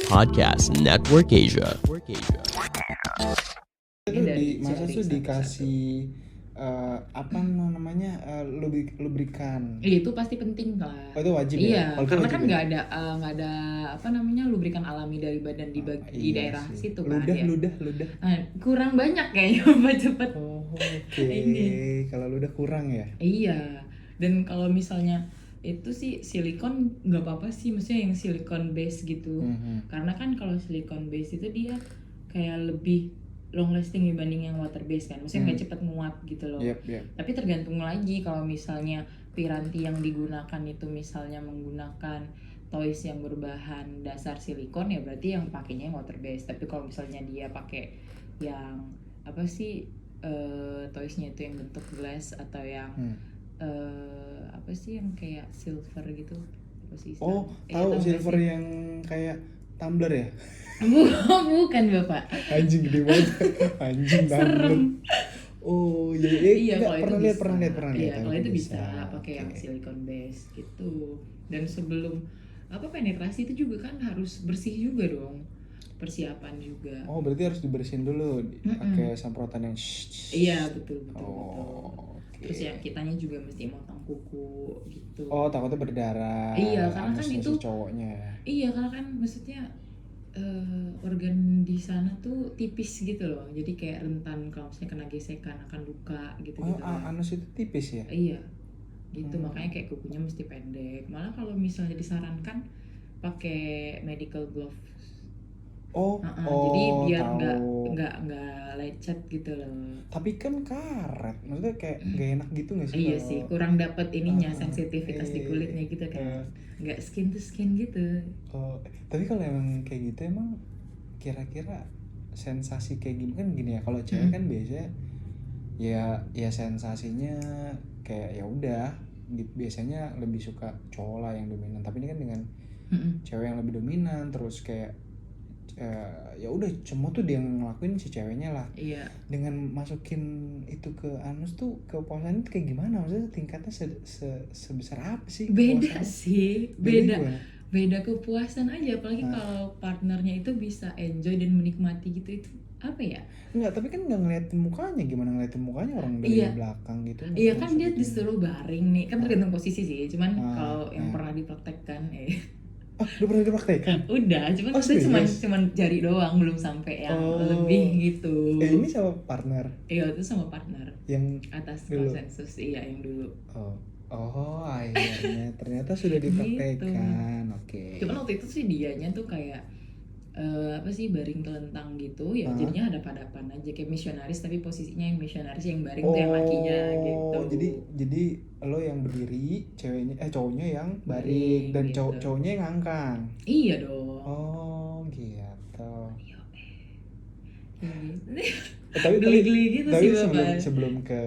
Podcast Network Asia. Itu masa tuh dikasih apa namanya lubrikan. Iya, itu pasti penting lah. Oh, itu wajib ya? Iya, Oh, itu karena wajib kan ya? nggak ada apa namanya lubrikan alami dari badan di Iya daerah sih. situ kan ya. Ludah. Nah, kurang banyak kayaknya cepet. Oh, oke. Ini. Kalau ludah kurang ya? Iya, dan kalau misalnya itu sih silikon nggak apa-apa sih, maksudnya yang silikon base gitu. Karena kan kalau silikon base itu dia kayak lebih long lasting dibanding yang water base kan, maksudnya nggak cepet nguap gitu loh. Yep. Tapi tergantung lagi kalau misalnya piranti yang digunakan itu misalnya menggunakan toys yang berbahan dasar silikon, ya berarti yang pakainya yang water base. Tapi kalau misalnya dia pakai yang apa sih toysnya itu yang bentuk glass atau yang apa sih yang kayak silver gitu, apa sih Oh, istilahnya? tahu silver yang kayak tumbler ya? Bukan bapak. Anjing gede banget. Anjing tumbler. Serem. Oh, iya, Iya, enggak, kalau itu pernah lihat. Iya, Tahu kalau itu bisa pakai Oke. yang silikon base gitu. Dan sebelum apa penetrasi itu juga kan harus bersih juga dong, persiapan juga. Oh, berarti harus dibersihin dulu pakai semprotan yang Iya, betul. Oh, oke. Terus ya kitanya juga mesti motong kuku gitu. Oh, takutnya berdarah. Iya, karena kan anusnya itu si cowoknya. Iya, karena kan maksudnya organ di sana tuh tipis gitu loh, jadi kayak rentan kalau misalnya kena gesekan akan luka gitu. Oh, anus itu tipis ya? Iya, gitu. Makanya kayak kukunya mesti pendek. Malah kalau misalnya disarankan pakai medical glove. Oh, Jadi biar tahu. nggak lecet gitu loh. Tapi kan karet, maksudnya kayak gak enak gitu gak sih? Iya kalau- sih, kurang dapat ininya, sensitivitas di iya. kulitnya gitu kan. Nggak skin to skin gitu. Oh, tapi kalau emang kayak gitu emang kira-kira sensasi kayak gimana kan gini ya, kalau cewek kan biasanya ya sensasinya kayak ya udah biasanya lebih suka cowok lah yang dominan, tapi ini kan dengan cewek yang lebih dominan terus kayak ya udah semua tuh dia ngelakuin si ceweknya lah. Iya. Dengan masukin itu ke anus tuh kepuasan itu kayak gimana, maksudnya tingkatnya sebesar apa sih Beda kepuasannya? sih, Gimana? beda kepuasan aja, apalagi kalau partnernya itu bisa enjoy dan menikmati gitu, itu apa ya? Enggak, tapi kan nggak ngeliatin mukanya, gimana ngeliatin mukanya orang dari Iya. belakang gitu? Iya kan dia Maksudnya. disuruh baring nih, kan tergantung posisi sih, cuman kalau yang iya. pernah dipraktekkan Udah pernah dipraktekan? udah, cuman Oh, itu serius? cuman jari doang, belum sampai yang lebih gitu. Ini sama partner Iya, itu sama partner yang atas dulu? konsensus, iya yang dulu. Akhirnya ternyata sudah dipraktekkan. Oke. Cuman waktu itu sih dianya tuh kayak apa sih, baring telentang gitu ya, jadinya hadap-hadapan aja kayak misionaris, tapi posisinya yang misionaris yang baring tuh yang lakinya gitu. Jadi lo yang berdiri, cowoknya yang baring dan gitu. cowoknya yang ngangkang. Iya dong. Oh, gitu. Tapi geli-geli gitu tapi sih bapak. sebelum ke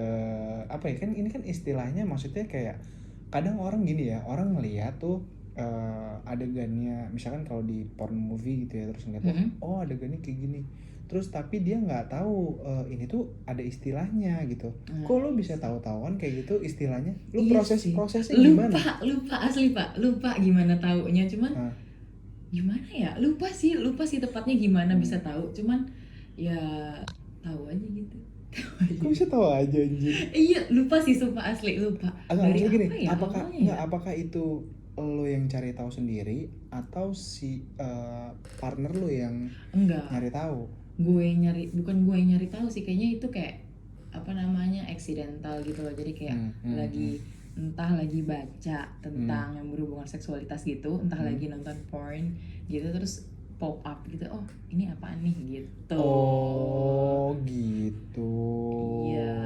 apa ya, kan ini kan istilahnya maksudnya kayak kadang orang gini ya, orang ngeliat tuh adegannya misalkan kalau di porn movie gitu ya, terus ngeliat oh adegannya kayak gini, terus tapi dia nggak tahu ini tuh ada istilahnya gitu. Kok lo bisa tahu-tahuan kayak gitu istilahnya? Lo Iya prosesnya sih. gimana? Lupa asli pak, lupa gimana taunya, cuman gimana ya, lupa sih tepatnya gimana bisa tahu, cuman ya tahu aja gitu. Kok bisa tahu aja anjir? Iya, lupa sih, sumpah asli lupa. Dari Maksudnya gini, apa ya? apakah awalnya ya? apakah itu lo yang cari tahu sendiri atau si partner lo yang Enggak. nyari tahu? Bukan gue yang nyari tahu sih, kayaknya itu kayak apa namanya, accidental gitu loh. Jadi kayak entah lagi baca tentang yang berhubungan seksualitas gitu, entah lagi nonton porn gitu, terus pop up gitu, oh ini apaan nih gitu. Oh gitu. Iya.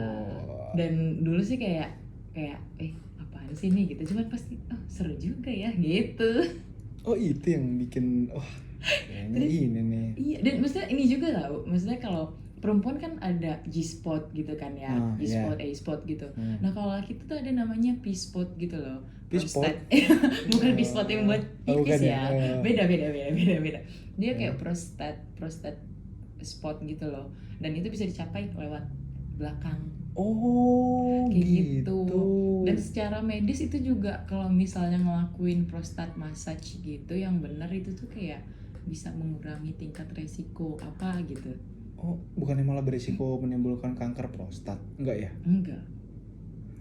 Dan dulu sih kayak apaan sih nih gitu, cuman pasti seru juga ya gitu. Oh itu yang bikin kayaknya ini nih. Iya, dan maksudnya ini juga tau, maksudnya kalau perempuan kan ada G-spot gitu kan ya, G-spot, A-spot gitu. Nah kalau laki itu tuh ada namanya P-spot gitu loh. P-spot? Bukan P-spot yang buat pipis ya. ya. Beda. Dia kayak prostat spot gitu loh. Dan itu bisa dicapai lewat belakang Oh kayak gitu. gitu. Dan secara medis itu juga kalau misalnya ngelakuin prostat massage gitu yang benar itu tuh kayak bisa mengurangi tingkat resiko apa gitu. Oh, bukannya malah berisiko menimbulkan kanker prostat? Enggak ya? Enggak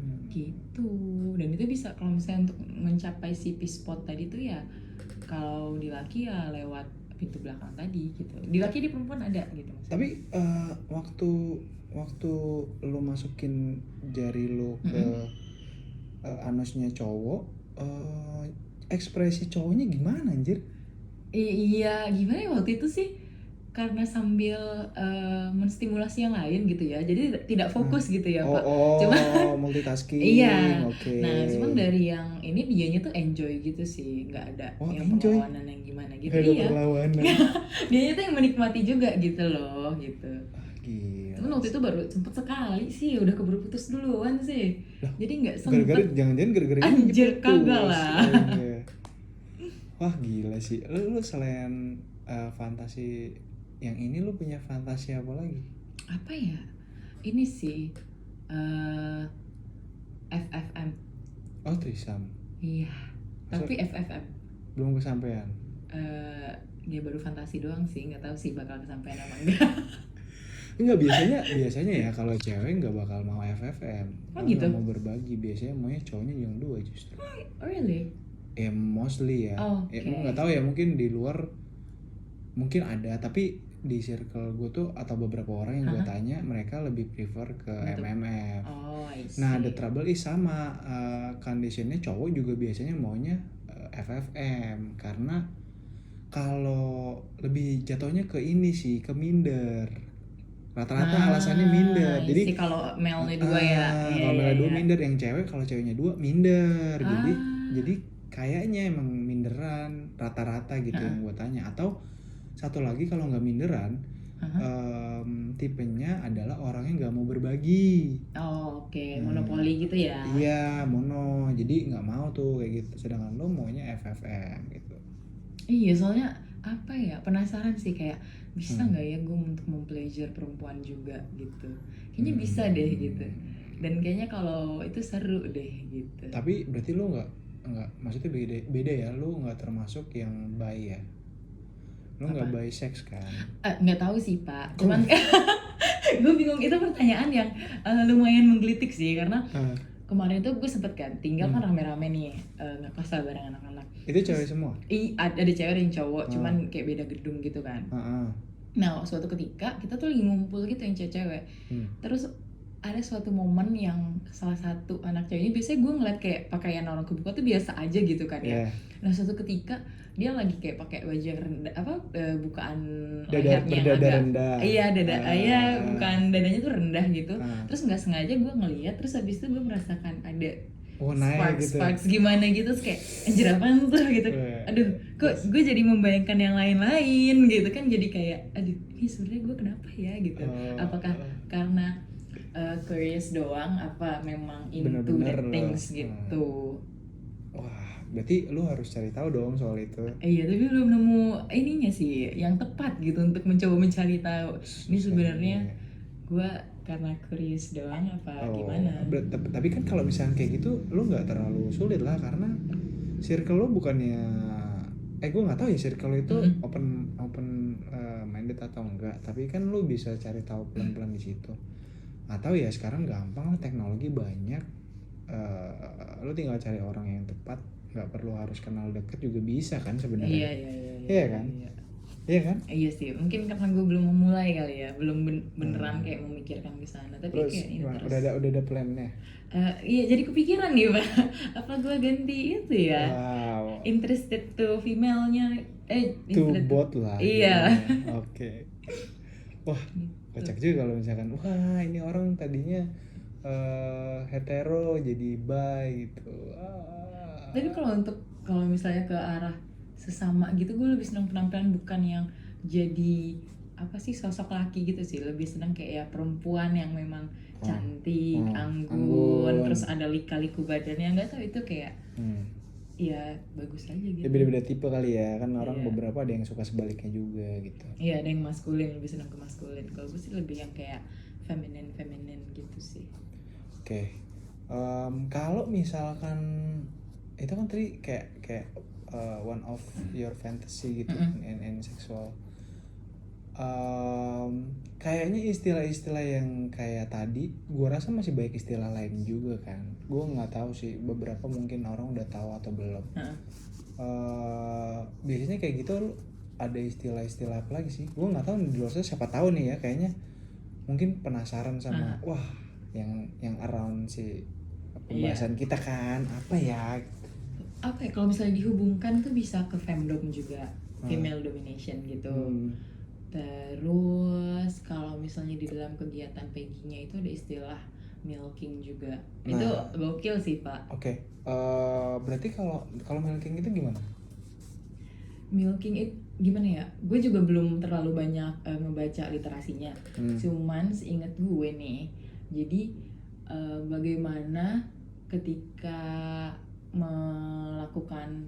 Hmm. gitu. Dan itu bisa kalau misalnya untuk mencapai si P-spot tadi tuh ya kalau di laki ya lewat pintu belakang tadi gitu. Di laki di perempuan ada gitu maksudnya. Tapi waktu lo masukin jari lo ke anusnya cowok, ekspresi cowoknya gimana anjir? Iya, gimana ya waktu itu sih? Karena sambil menstimulasi yang lain gitu ya. Jadi tidak fokus gitu ya, Pak. Cuma Multitasking. iya. Oke. Nah, cuman dari yang ini dianya tuh enjoy gitu sih, nggak ada Wah, yang enjoy. perlawanan yang gimana gitu. Gak ada Iya. perlawanan. Dianya tuh yang menikmati juga gitu loh, gitu. Gila. Cuman waktu itu baru sempet sekali sih, udah keburu putus duluan sih. Lah, Jadi nggak Gara-gara sempet. jangan-jangan gara-gara ini Anjir, putus. kagak lah. Oh, iya. Wah gila sih. Lu selain fantasi yang ini lu punya fantasi apa lagi? Apa ya? Ini sih FFM. Oh, threesome. Iya. Tapi FFM. Belum kesampaian. Dia baru fantasi doang sih, nggak tahu sih bakal kesampaian apa enggak. Enggak, biasanya ya kalau cewek nggak bakal mau FFM. Oh, Kalau gitu? nggak mau berbagi, biasanya maunya cowoknya yang dua justru. Oh really? Ya mostly ya. Oh, Ya oke. nggak tahu ya, mungkin di luar mungkin ada, tapi di circle gue tuh atau beberapa orang yang gue tanya mereka lebih prefer ke Untuk- MMF. Oh, I see. Nah, the trouble is sama conditionnya cowok juga biasanya maunya FFM karena kalau lebih jatuhnya ke ini sih, ke minder. Rata-rata alasannya minder. I Jadi see, kalau male-nya dua ya. Iya, kalau iya, male dua iya. minder, yang cewek kalau ceweknya dua minder. Jadi Ah. kayaknya emang minderan rata-rata gitu yang gue tanya. Atau satu lagi kalau nggak minderan, tipenya adalah orangnya nggak mau berbagi. Oh, oke. Monopoli gitu ya. Iya, mono. Jadi nggak mau tuh kayak gitu. Sedangkan lo maunya FFM gitu. Iya, soalnya apa ya, penasaran sih kayak bisa nggak ya gue untuk mempleasure perempuan juga gitu. Kayaknya bisa deh gitu. Dan kayaknya kalau itu seru deh gitu. Tapi berarti lo nggak maksudnya beda ya, lo nggak termasuk yang bi ya? Lo nggak bisex kan? Nggak tahu sih Pak. Cuman gue bingung, itu pertanyaan yang lumayan menggelitik sih karena kemarin tuh gue sempet kan tinggal kan rame-rame nih ngekos lah bareng anak-anak. Itu cewek semua? Ada cewek dan cowok, cuman kayak beda gedung gitu kan. Nah, suatu ketika kita tuh lagi ngumpul gitu yang cewek-cewek. Terus ada suatu momen yang salah satu anak cewek ini, biasanya gue ngeliat kayak pakaian orang kebuka tuh biasa aja gitu kan ya. Nah, suatu ketika dia lagi kayak pakai baju yang rendah, bukaan lehernya yang agak rendah. Iya, bukan dadanya tuh rendah gitu. Terus nggak sengaja gue ngeliat, terus habis itu gue merasakan ada sparks gimana gitu, terus kayak anjir apaan tuh gitu. Aduh, kok gue jadi membayangkan yang lain-lain gitu kan, jadi kayak aduh ini sebenarnya gue kenapa ya gitu. Apakah karena curious doang, apa memang into the things gitu. Wah, berarti lu harus cari tahu dong soal itu. Iya, tapi belum nemu ininya sih yang tepat gitu untuk mencoba mencari tahu. Ini sebenarnya gue karena curious doang apa gimana. Tapi kan kalau misalnya kayak gitu lu nggak terlalu sulit lah, karena circle lu bukannya gue nggak tahu ya circle itu open minded atau enggak, tapi kan lu bisa cari tahu pelan-pelan di situ. Atau ya sekarang gampang lah, teknologi banyak, lu tinggal cari orang yang tepat, nggak perlu harus kenal deket juga bisa kan sebenarnya. Iya kan? Iya kan? Iya sih, mungkin karena gue belum memulai kali ya, belum beneran kayak memikirkan ke sana. Tapi terus, kayak ini terus. Udah ada plannya. Iya, jadi kepikiran nih Pak. Apa gue ganti itu ya? Wow. Interested to female-nya, to both lah. Iya. Oke. Wah, kocak juga kalau misalkan wah ini orang tadinya hetero jadi bi gitu. Tapi kalau misalnya ke arah sesama gitu, gue lebih senang penampilan bukan yang jadi apa sih sosok laki gitu sih, lebih senang kayak ya perempuan yang memang cantik, anggun, terus ada lika-liku badannya, nggak tahu itu kayak ya bagus aja gitu. Ya beda-beda tipe kali ya, kan orang beberapa ada yang suka sebaliknya juga gitu. Iya, ada yang maskulin, lebih senang ke maskulin. Kalau gue sih lebih yang kayak feminine gitu sih. Oke. Kalau misalkan itu kan tadi kayak one of your fantasy gitu in sexual. Kayaknya istilah-istilah yang kayak tadi, gue rasa masih banyak istilah lain juga kan. Gue nggak tahu sih, beberapa mungkin orang udah tahu atau belum. Biasanya kayak gitu ada istilah-istilah apa lagi sih? Gue nggak tahu di luar sana siapa tahu nih ya, kayaknya mungkin penasaran sama wah yang around si pembahasan kita kan apa ya? Apa ya, kalau misalnya dihubungkan tuh bisa ke femdom juga, female domination gitu. Terus kalau misalnya di dalam kegiatan PEGI-nya itu ada istilah milking juga. Itu gokil sih, Pak. Oke. Berarti kalau milking itu gimana? Milking itu gimana ya? Gue juga belum terlalu banyak membaca literasinya. Cuman seingat gue nih, jadi bagaimana ketika melakukan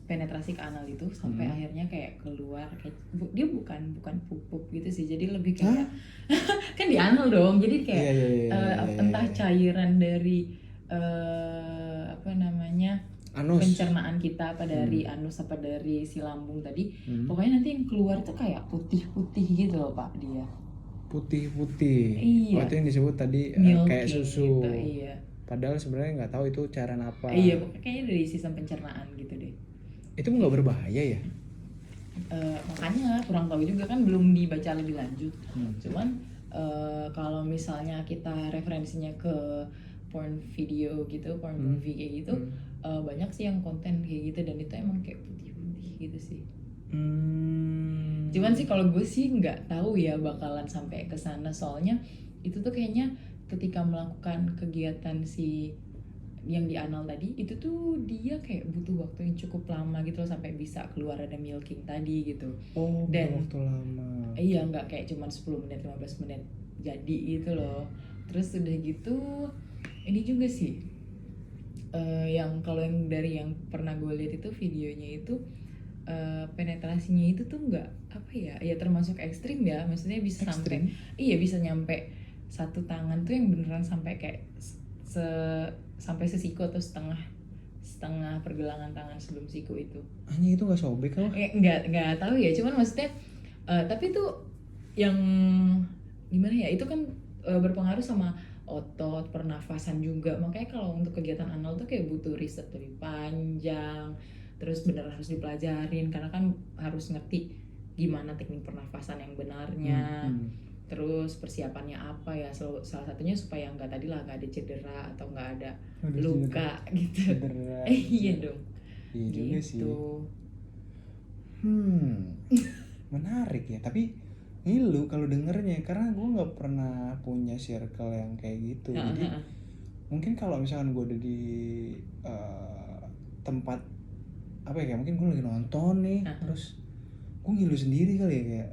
penetrasi ke anal itu sampai akhirnya kayak keluar kayak dia bukan pup gitu sih, jadi lebih kayak kan di anal dong, jadi kayak entah cairan dari apa namanya anus, pencernaan kita apa dari anus apa dari si lambung tadi, pokoknya nanti yang keluar tuh kayak putih-putih gitu loh Pak, dia putih-putih. Iya. Itu yang disebut tadi kayak susu gitu, iya. Padahal sebenarnya nggak tahu itu cairan apa. Iya, kayaknya dari sistem pencernaan gitu deh. Itu nggak berbahaya ya? Makanya kurang tahu juga kan, belum dibaca lebih lanjut. Cuman kalau misalnya kita referensinya ke porn video gitu, porn movie kayak gitu, banyak sih yang konten kayak gitu dan itu emang kayak putih-putih gitu sih. Cuman sih kalau gue sih nggak tahu ya bakalan sampai ke sana, soalnya itu tuh kayaknya ketika melakukan kegiatan si yang di anal tadi itu tuh dia kayak butuh waktu yang cukup lama gitu loh sampai bisa keluar ada milking tadi gitu. Dan waktu lama. Iya, nggak kayak cuma 10 menit 15 menit jadi gitu loh. Terus udah gitu ini juga sih yang kalau yang dari yang pernah gue lihat itu videonya itu penetrasinya itu tuh nggak apa ya termasuk ekstrim ya, maksudnya bisa sampai bisa nyampe satu tangan tuh yang beneran sampai kayak sampai sesiku atau setengah pergelangan tangan sebelum siku itu. Hanya itu nggak sobek loh? Nggak tahu ya, cuman maksudnya tapi tuh yang gimana ya, itu kan berpengaruh sama otot pernafasan juga, makanya kalau untuk kegiatan anal tuh kayak butuh riset lebih panjang, terus bener harus dipelajarin karena kan harus ngerti gimana teknik pernafasan yang benarnya. Terus persiapannya apa ya, salah satunya supaya nggak tadi lah, nggak ada cedera atau nggak ada luka gitu. Iya dong. Iya juga sih. Menarik ya, tapi ngilu kalau dengernya karena gue nggak pernah punya circle yang kayak gitu. Jadi mungkin kalau misalkan gue ada di tempat apa ya, kayak mungkin gue lagi nonton nih, terus gue ngilu sendiri kali ya, kayak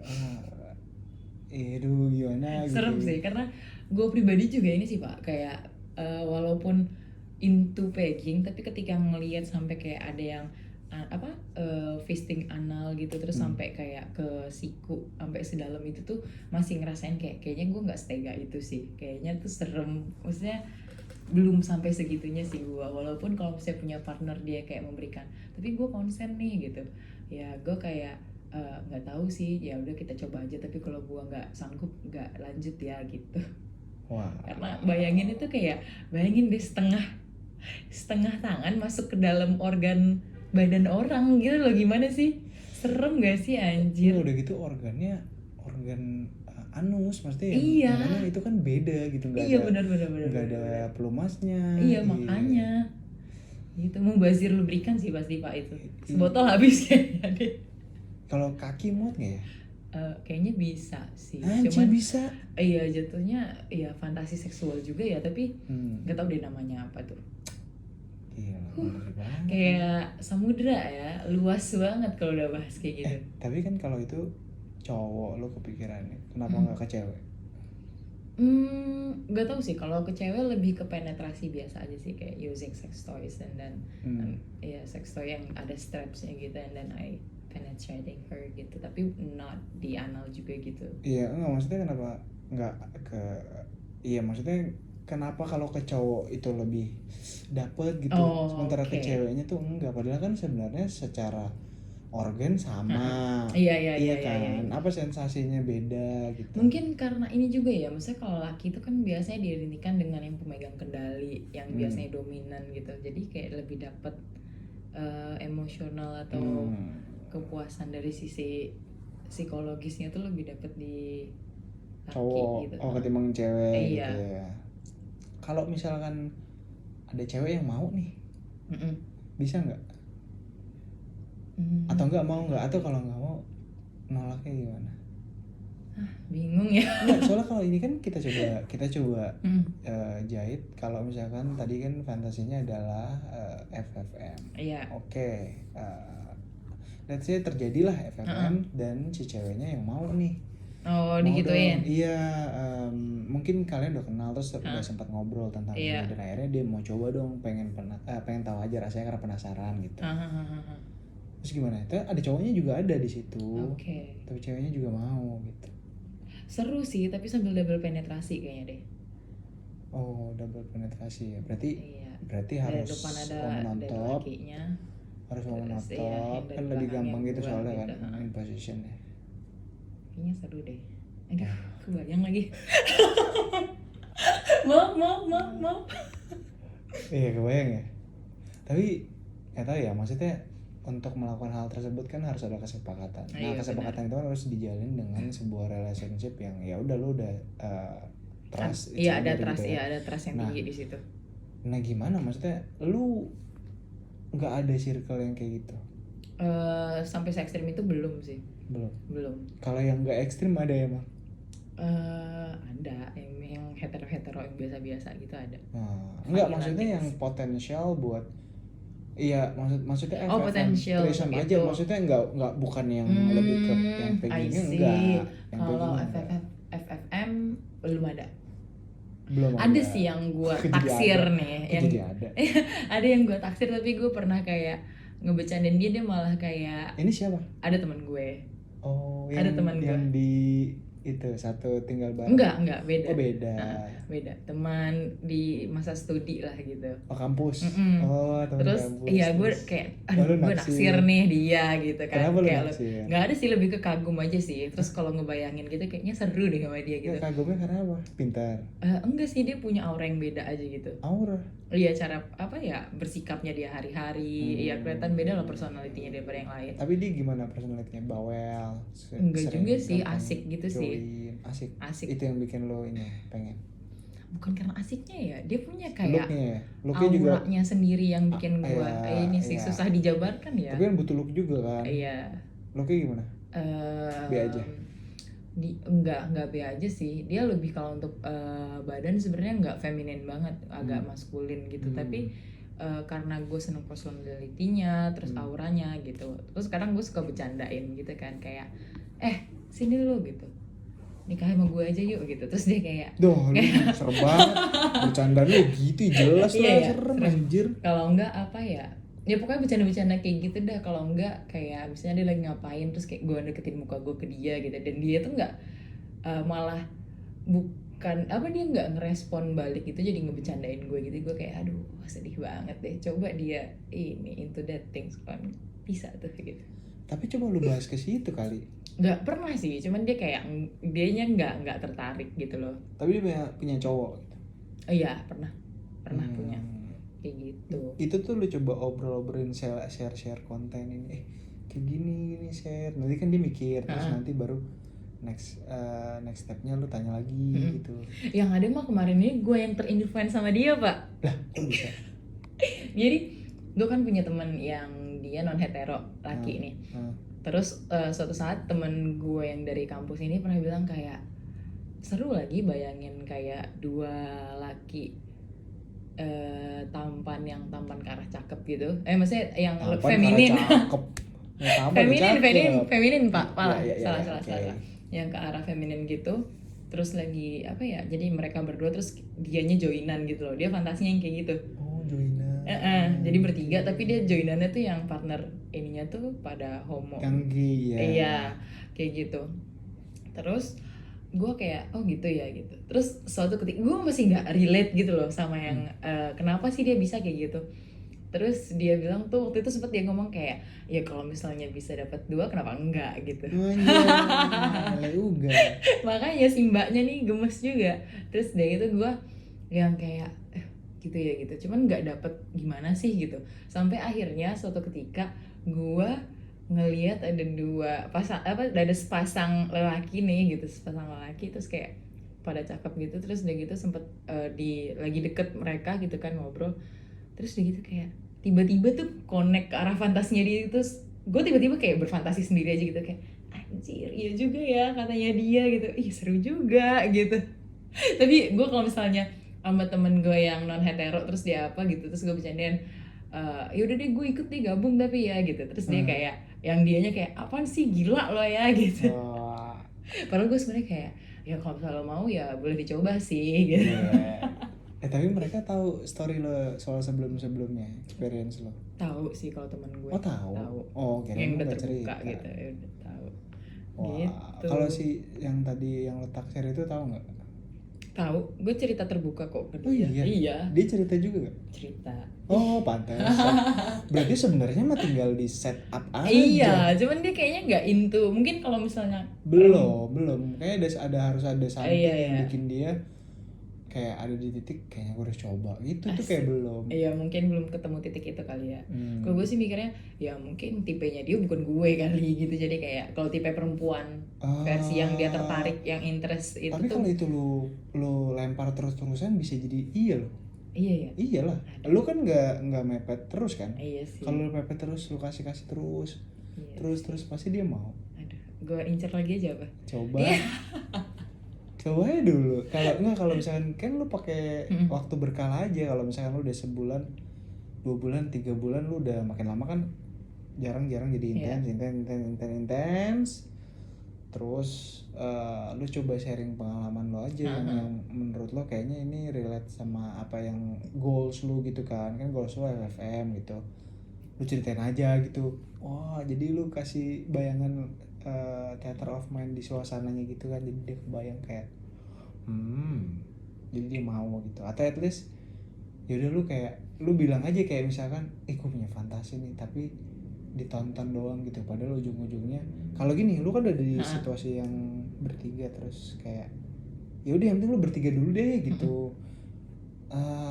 aduh gimana gitu. Serem sih, karena gue pribadi juga ini sih Pak, kayak walaupun into pegging, tapi ketika ngelihat sampai kayak ada yang fisting anal gitu, terus sampai kayak ke siku sampai sedalam itu tuh masih ngerasain kayaknya gue nggak setega itu sih, kayaknya tuh serem, maksudnya belum sampai segitunya sih gue, walaupun kalau misalnya punya partner dia kayak memberikan, tapi gue konsen nih gitu ya, gue kayak nggak tahu sih, ya udah kita coba aja, tapi kalau gue nggak sanggup nggak lanjut ya gitu. Wah. Karena bayangin itu kayak bayangin deh setengah tangan masuk ke dalam organ badan orang gitu loh, gimana sih, serem gak sih anjir? Udah gitu organ anus, maksudnya yang mana itu kan beda gitu, nggak ada nggak ada pelumasnya. Iya makanya itu mubazir lubrikan sih pasti Pak, itu sebotol habis kayaknya deh. Kalau kaki muat nggak ya? Kayaknya bisa sih. Cuman bisa. Iya jatuhnya ya fantasi seksual juga ya, tapi nggak tahu deh namanya apa tuh. Kayak samudra ya, luas banget kalau udah bahas kayak gitu. Tapi kan kalau itu cowok lo kepikirannya, kenapa nggak ke cewek? Nggak tahu sih, kalau ke cewek lebih ke penetrasi biasa aja sih, kayak using sex toys and then ya sex toy yang ada strapsnya gitu, and then I penetrating her gitu, tapi not di anal juga gitu. Iya, enggak, maksudnya kenapa nggak ke, iya maksudnya kenapa kalau ke cowok itu lebih dapet gitu, Oh, sementara ke oke. ceweknya tuh enggak, padahal kan sebenarnya secara organ Heeh. sama, Iya, iya, iya, iya iya, iya, kan, iya. apa sensasinya beda gitu. Mungkin karena ini juga ya, maksudnya kalau laki itu kan biasanya diidentikan dengan yang pemegang kendali, yang biasanya dominan gitu. Jadi kayak lebih dapat emosional atau Hmm, kepuasan dari sisi psikologisnya tuh lebih dapat di cowok, laki gitu. oh ketimbang cewek gitu Iya. ya. Kalau misalkan ada cewek yang mau nih, Mm-mm. bisa nggak? Atau nggak mau nggak? Atau kalau nggak mau nolaknya gimana? Bingung ya. Enggak, soalnya kalau ini kan kita coba Mm. jahit. Kalau misalkan tadi kan fantasinya adalah FFM. Iya. Oke, let's say terjadilah FFM dan si ceweknya yang mau nih. Oh, Mau digituin. dong, iya, mungkin kalian udah kenal terus udah sempat ngobrol tentang Iya. ini dan akhirnya dia mau coba dong, pengen tahu aja rasanya karena penasaran gitu. Hahaha. Terus gimana? Itu ada cowoknya juga ada di situ, Oke. tapi ceweknya juga mau gitu. Seru sih, tapi sambil double penetrasi kayaknya deh. Oh, double penetrasi ya. Berarti Iya. berarti Dari harus depan ada woman on dari top, lakinya. harus woman on Terus iya, top, yang dari kan lebih belakangnya gampang gitu gua soalnya kan gitu. in position ya. Kayaknya seru deh. Aduh, Ya. kebayang lagi. Maaf. Iya, kebayang ya. Tapi nggak tahu ya, maksudnya untuk melakukan hal tersebut kan harus ada kesepakatan. Nah, Iya, kesepakatan itu kan harus dijalin dengan sebuah relationship yang ya udah lu udah trust each Iya, ada other trust, gitu ya. iya ada trust yang Nah, tinggi di situ. Nah gimana maksudnya lu nggak ada circle yang kayak gitu? Sampai se ekstrim itu belum sih. Belum. Kalau yang nggak ekstrim ada ya bang? Ada yang hetero yang biasa-biasa gitu ada. Nah, enggak, Vanilla maksudnya things. yang potensial buat, iya maksudnya Oh, FFM potential threesome aja, gitu. maksudnya nggak bukan yang lebih ke yang I peggingnya see. enggak, yang Kalau peggingnya enggak. FFM belum ada. Belum Ada sih yang gua Kok jadi taksir ada? nih, Kok yang jadi ada? ada yang gua taksir tapi gue pernah kayak ngebecandain dia malah kayak Ini siapa? ada teman gue. Oh, Ada teman yang gua. di itu satu tinggal bareng. Enggak, beda. Oh, beda. Beda. Teman di masa studi lah gitu. Oh, kampus. Mm-mm. Oh, teman Terus kampus. iya gue Terus. kayak Oh, lu gue naksir nih dia gitu kan. Kenapa lu Kayak naksir? nggak ada sih, lebih ke kagum aja sih. Terus kalau ngebayangin gitu kayaknya seru deh sama dia gitu. Ya, kagumnya karena apa? Pintar. Enggak sih, dia punya aura yang beda aja gitu. Aura. Iya, cara apa ya bersikapnya dia hari-hari. Iya, kelihatan beda lah personalitinya daripada yang lain. Tapi dia gimana personalitinya? Bawel. Enggak sering juga sih, gampang asik gitu sih. join. Asik. Itu yang bikin lo ini pengen. Bukan karena asiknya ya, dia punya kayak Looknya juga auranya sendiri yang bikin gua ini sih iya. susah dijabarkan ya. Tapi kan butuh look juga kan. Iya. Looknya gimana? B aja. Enggak B aja sih, dia lebih kalau untuk badan sebenarnya nggak feminin banget, agak maskulin gitu. Tapi karena gue seneng personalitinya, terus auranya gitu, terus sekarang gue suka bercandain gitu kan, kayak sini lu gitu, nikah sama gue aja yuk gitu. Terus dia kayak Duh, lu serem banget. Bercanda lu gitu jelas lah, iya, serem anjir. kalau enggak apa ya pokoknya bercanda-bercanda kayak gitu dah. Kalau enggak kayak misalnya dia lagi ngapain terus kayak gue deketin muka gue ke dia gitu, dan dia tuh enggak malah bukan apa, dia nggak ngerespon balik gitu, jadi ngebecandain gue gitu. Gue kayak aduh sedih banget deh, coba dia ini into that things kan bisa tuh gitu. Tapi coba lu bahas ke situ kali. Nggak pernah sih, cuman dia kayak dianya nggak tertarik gitu loh. Tapi dia punya cowok gitu. Oh iya, pernah punya kayak gitu. Itu tuh lu coba obrol-obrolin, share konten ini, kayak gini share. Nanti kan dia mikir, terus nanti baru next stepnya lu tanya lagi gitu. Yang ada mah kemarin ini gue yang terinfluence sama dia, Pak. Lah, kok bisa? Jadi gue kan punya teman yang dia non hetero laki nih. Terus suatu saat temen gue yang dari kampus ini pernah bilang kayak seru lagi bayangin kayak dua laki tampan ke arah cakep gitu. Maksudnya yang feminin. feminin Pak. Salah. Yang ke arah feminin gitu. Terus lagi apa ya? Jadi mereka berdua terus dianya joinan gitu loh. Dia fantasinya yang kayak gitu. Oh, joinan. Jadi bertiga tapi dia joinannya tuh yang partner ininya tuh pada homo. Yang gay ya. Iya, kayak gitu. Terus gue kayak oh gitu ya gitu. Terus suatu ketika gue masih nggak relate gitu loh sama yang kenapa sih dia bisa kayak gitu. Terus dia bilang tuh waktu itu sempet dia ngomong kayak ya kalau misalnya bisa dapat 2 kenapa enggak gitu. Anjay, uga. Makanya si mbaknya nih gemes juga. Terus dia gitu gue yang kayak gitu ya gitu. Cuman nggak dapet gimana sih gitu. Sampai akhirnya suatu ketika gue ngelihat ada ada sepasang lelaki nih gitu, sepasang lelaki terus kayak pada cakep gitu, terus udah gitu sempet lagi deket mereka gitu kan ngobrol, terus udah gitu kayak tiba-tiba tuh connect ke arah fantasinya dia, terus gue tiba-tiba kayak berfantasi sendiri aja gitu kayak anjir iya juga ya katanya dia gitu, ih seru juga gitu. Tapi gue kalau misalnya sama temen gue yang non hetero terus dia apa gitu terus gue bercandain yaudah deh gue ikut deh gabung tapi ya gitu, terus dia kayak yang dianya kayak apaan sih gila lo ya gitu. Wah, Padahal gue sebenarnya kayak ya kalau misalnya lo mau ya boleh dicoba sih gitu. iya. Tapi mereka tahu story lo soal sebelum-sebelumnya, experience lo. Tahu sih kalau temen gue. Oh tahu. Tahu. Oh kirain Yang lo udah nggak terbuka cerita. gitu ya udah tahu. Wah, Gitu. kalau si yang tadi yang lo taksir itu tahu nggak? Tahu, gue cerita terbuka kok ke Oh dia. iya. Iya. Dia cerita juga gak? Cerita. Oh pantas. Berarti sebenarnya mah tinggal di set up aja. Iya, cuman dia kayaknya nggak into. Mungkin kalau misalnya Belum. Kayaknya harus ada something Iya, yang iya. bikin dia kayak ada di titik kayaknya gue harus coba. Itu tuh Asik. kayak belum. Iya, mungkin belum ketemu titik itu kali ya. Hmm. Kalau gue sih mikirnya ya mungkin tipenya dia bukan gue kali gitu. Jadi kayak kalau tipe perempuan versi yang dia tertarik, yang interest itu Tapi tuh. kalau itu lu lempar terus-terusan bisa jadi iya loh. Iya ya. Iyalah. Lu kan nggak mepet terus kan? Iya sih. Kalau lu mepet terus, lu kasih terus, Iya. terus pasti dia mau. Aduh, gue incer lagi aja apa? Coba. Iya. Coba aja dulu. Kalau misalkan kan lu pakai waktu berkala aja. Kalau misalkan lu udah sebulan, 2 bulan, 3 bulan lu udah makin lama kan jarang-jarang jadi intens. Terus lu coba sharing pengalaman lo aja yang menurut lo kayaknya ini relate sama apa yang goals lu gitu kan goals lo FFM gitu, lu ceritain aja gitu. Wah jadi lu kasih bayangan theater of mind di suasananya gitu kan, jadi dia kebayang kayak jadi dia mau gitu. Atau at least yaudah lu bilang aja kayak misalkan gue punya fantasi nih tapi ditonton doang gitu, padahal ujung-ujungnya kalau gini lu kan udah di situasi yang bertiga terus kayak yaudah yang penting lu bertiga dulu deh gitu.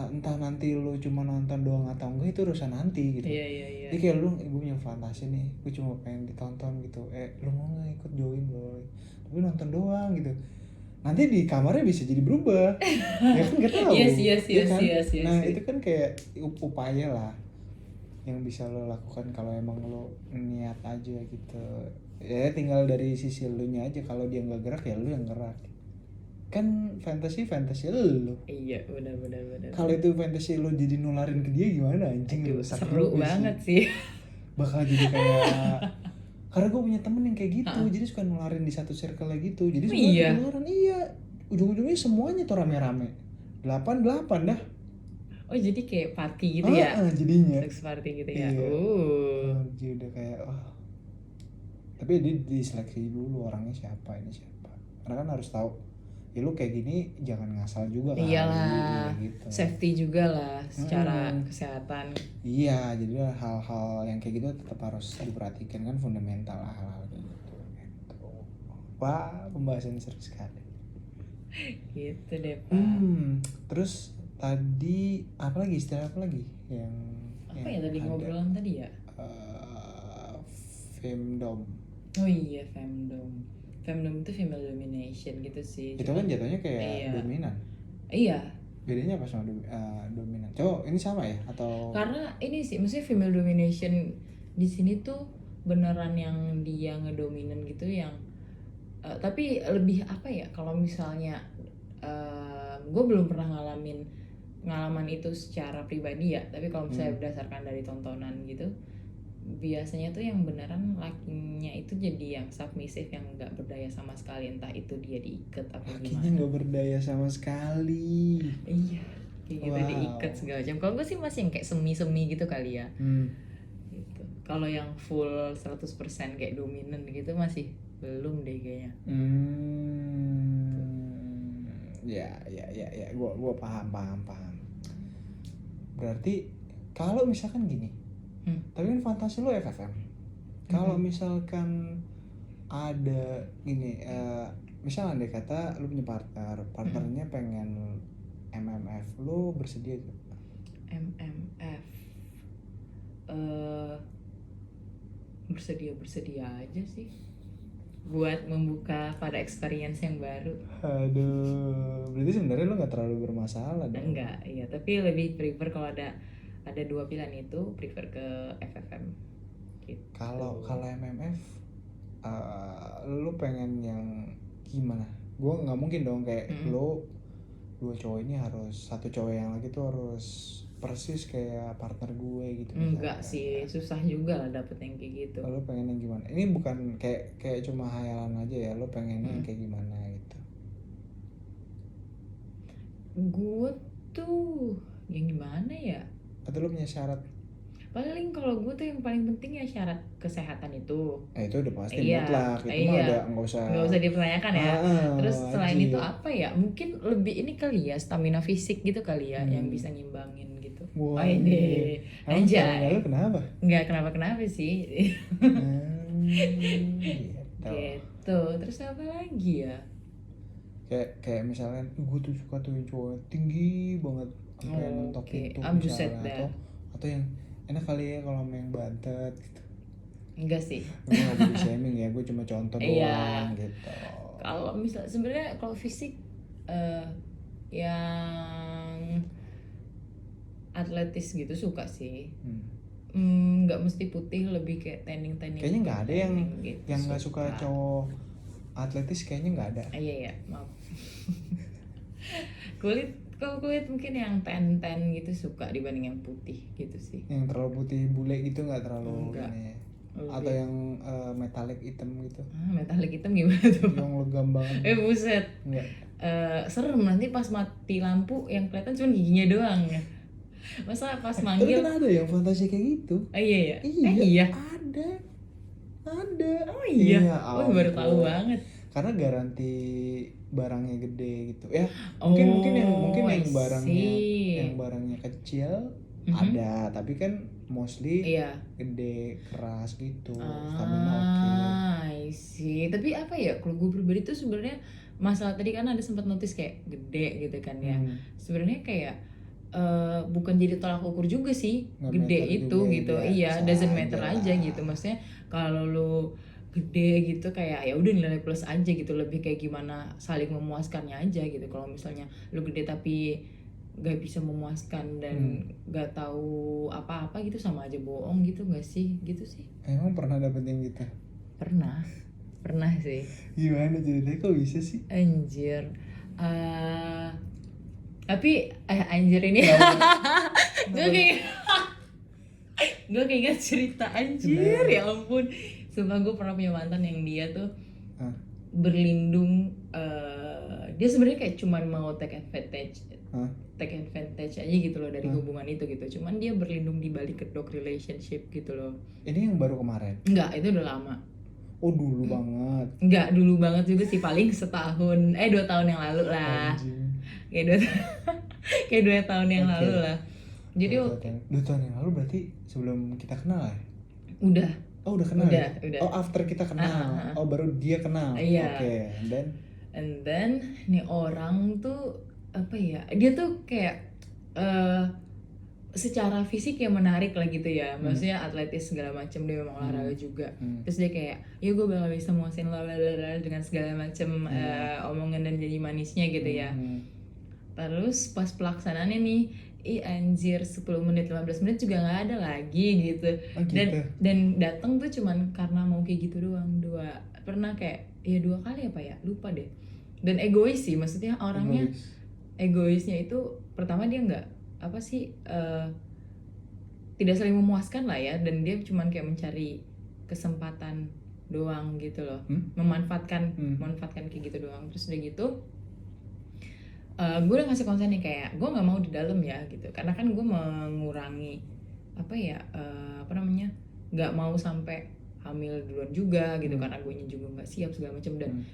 Entah nanti lu cuma nonton doang atau enggak itu urusan nanti gitu. Iya. Jadi kayak lu gue punya fantasi nih, gue cuma pengen ditonton gitu, lu mau nggak ikut join boy, tapi nonton doang gitu. Nanti di kamarnya bisa jadi berubah. Ya kan nggak tahu. Yes. Nah itu kan kayak upaya lah yang bisa lo lakukan kalau emang lo niat aja gitu. Ya tinggal dari sisi lu nya aja, kalau dia nggak gerak ya lu yang gerak. Kan fantasi lu. Iya, benar. Kalau itu fantasi lu jadi nularin ke dia gimana anjing? Aduh, seru banget sih. Bakal jadi kayak karena gue punya temen yang kayak gitu, jadi suka nularin di satu circle kayak gitu. Jadi semua nularin, iya. Ujung-ujungnya semuanya tuh rame-rame. 8 dah. Oh jadi kayak party gitu ya? Jadinya. Sex party gitu ya? Iya. Jadi udah kayak tapi dia diseleksi dulu orangnya siapa, ini siapa. Karena kan harus tahu ya lu kayak gini jangan ngasal juga kan. Iyalah, gitu. safety juga lah secara kesehatan. Iya, jadi hal-hal yang kayak gitu tetap harus diperhatikan kan, fundamental hal-hal kayak gitu. Wah, pembahasan seru sekali. Gitu deh Pak. Terus tadi istilah apa lagi yang ya tadi ngobrolan tadi ya? Femdom. Oh iya, femdom itu female domination gitu sih. Itu kan jatuhnya kayak dominan. Iya. Bedanya apa sama dominan? Coba ini sama ya atau? Karena ini sih maksudnya female domination di sini tuh beneran yang dia ngedominan gitu yang tapi lebih apa ya, kalau misalnya gue belum pernah ngalaman itu secara pribadi ya, tapi kalau misalnya berdasarkan dari tontonan gitu biasanya tuh yang beneran lakinya itu jadi yang submissive, yang nggak berdaya sama sekali, entah itu dia diikat apa gimana. Lakinya nggak berdaya sama sekali. Iya, kayak gitu diikat segala macam. Kalau gue sih masih yang kayak semi gitu kali ya. Gitu. Kalau yang full 100% kayak dominan gitu masih belum deh kayaknya. Ya, gua paham. Berarti kalau misalkan gini, tapi kan fantasi lu FFM. Kalau misalkan ada gini, misal andai kata lu punya partnernya pengen MMF, lu bersedia tuh? MMF bersedia aja sih buat membuka pada experience yang baru. Aduh, berarti sebenarnya lu nggak terlalu bermasalah dong? Enggak, iya, tapi lebih prefer kalau ada dua pilihan itu prefer ke FFM gitu. Kalau MMF, lu pengen yang gimana? Gue nggak mungkin dong kayak lo dua cowok ini harus, satu cowok yang lagi tuh harus persis kayak partner gue gitu. Enggak sih, susah juga lah dapet yang kayak gitu. Lo pengen yang gimana? Ini bukan kayak cuma hayalan aja ya, lo pengennya yang kayak gimana gitu? Gue tuh yang gimana ya? Atau lo punya syarat? Paling kalau gue tuh yang paling penting ya syarat kesehatan itu. Itu udah pasti mutlak, itu mah udah nggak usah dipertanyakan ya. Terus selain itu apa ya? Mungkin lebih ini kali ya, stamina fisik gitu kali ya, yang bisa ngimbangin gitu. Wah, ini anjay. Lu kenapa? Nggak kenapa sih. Gitu. Terus apa lagi ya? Kayak misalnya gue tuh suka tuh yang cowok tinggi banget sampai mentok pintu misalnya, atau yang enak kali ya kalau main bantet gitu. Enggak sih, gue nggak body shaming ya, gue cuma contoh doang gitu. Kalau misal sebenarnya kalau fisik yang atletis gitu suka sih. Nggak mesti putih, lebih kayak tanning kayaknya nggak ada yang gitu, yang nggak suka cowok atletis, kayaknya nggak ada. Iya maaf. Kalau kulit mungkin yang tan gitu suka dibanding yang putih gitu sih. Yang terlalu putih bule gitu nggak terlalu. Enggak. Ini atau yang metalik hitam gitu. Metalik hitam gimana tuh? Yang legam banget. Buset. Enggak. Serem nanti pas mati lampu yang kelihatan cuma giginya doang. Masa pas manggil. Tapi kan ada yang fantasi kayak gitu. Iya. Iya. Ada. Oh iya. Baru tahu banget. Karena garansi barangnya gede gitu ya. Mungkin yang barangnya kecil ada, tapi kan mostly gede, keras gitu. Stamina oke. I see. Tapi apa ya, kalau gue pribadi tuh sebenarnya masalah tadi kan ada sempat notice kayak gede gitu kan ya. Sebenarnya kayak bukan jadi tolak ukur juga sih. Gede itu gitu. Iya, doesn't matter aja gitu. Maksudnya kalau lu gede gitu kayak ya udah nilai plus aja gitu, lebih kayak gimana saling memuaskannya aja gitu. Kalau misalnya lu gede tapi gak bisa memuaskan dan gak tahu apa-apa gitu, sama aja bohong gitu gak sih? Gitu sih. Emang pernah dapet yang gitu? Pernah sih. Gimana ceritanya, kok bisa sih? Anjir. Tapi anjir ini gue kayak cerita anjir. Ya ampun, sumpah gue pernah punya mantan yang dia tuh berlindung, dia sebenarnya kayak cuman mau take advantage aja gitu loh dari hubungan itu gitu. Cuman dia berlindung di balik kedok relationship gitu loh. Ini yang baru kemarin? Enggak, itu udah lama. Oh dulu banget? Enggak dulu banget juga sih, paling 2 tahun yang lalu lah. Kayak 2 tahun yang lalu lah. Jadi 2 tahun yang lalu berarti sebelum kita kenal ya? Udah kenal ya? Oh after kita kenal. Oh baru dia kenal. Iya. Oke. And then nih orang tuh apa ya, dia tuh kayak secara fisik ya menarik lah gitu ya. Maksudnya atletis segala macam, dia memang olahraga juga. Terus dia kayak, ya gue bakal bisa muasin lo dengan segala macam omongan dan janji manisnya gitu ya. Terus pas pelaksanaannya nih, anjir 10 menit 15 menit juga nggak ada lagi gitu. Dan datang tuh cuman karena mau kayak gitu doang. Pernah kayak ya 2 kali apa ya, lupa deh. Dan egois sih, maksudnya orangnya egoisnya itu pertama dia nggak apa sih, tidak saling memuaskan lah ya, dan dia cuman kayak mencari kesempatan doang gitu loh. memanfaatkan kayak gitu doang. Terus udah gitu gue udah ngasih konsen nih kayak gue nggak mau di dalam ya gitu, karena kan gue mengurangi apa ya, nggak mau sampai hamil duluan juga gitu, karena gue juga nggak siap segala macam. Dan